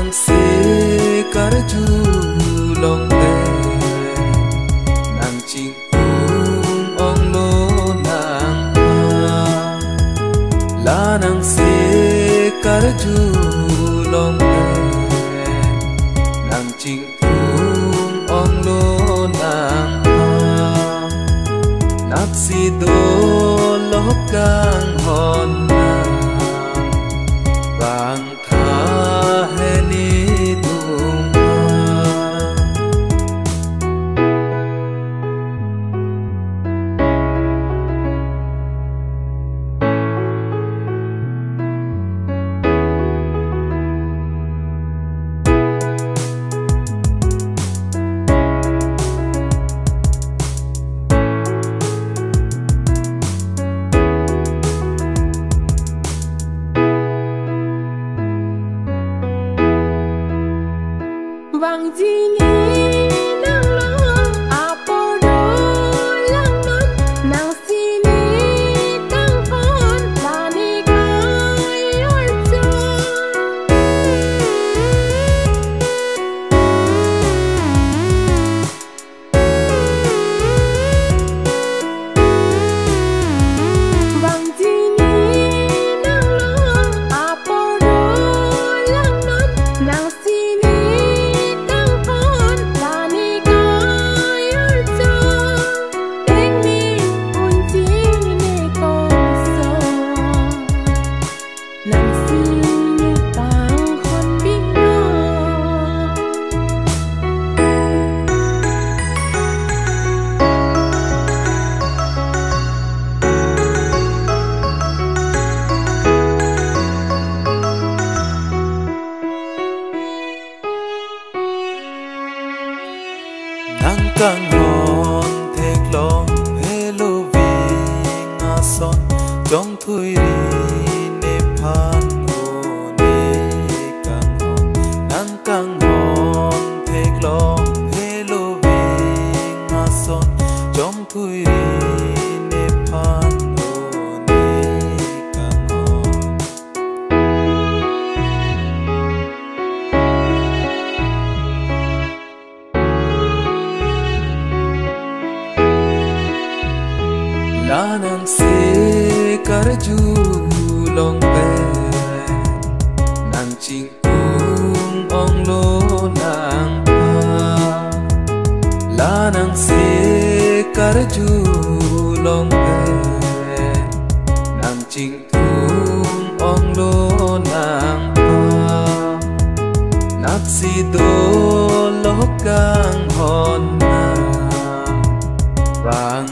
nang se karju long te nang ching ong lo nang la nang se karju long te nang ching ong lo nang nak si do lo kang hon nang vang tha he ni tung vang di ni nang lo apo do lang non nang sini tang hon la ni kai yor cho vang di ni nang lo apo do lang non nang sini nang kang hon thek long hello vi nga son trong thui ri ne phan ho ne kang hon nang kang hon thek long hello vi nga son trong thui ri ne phan ho ne kang hon la nang se karju long te nang ching ong lo nang la nang se karju long te nang ching ong lo nang nak si do lo kang hon nang vang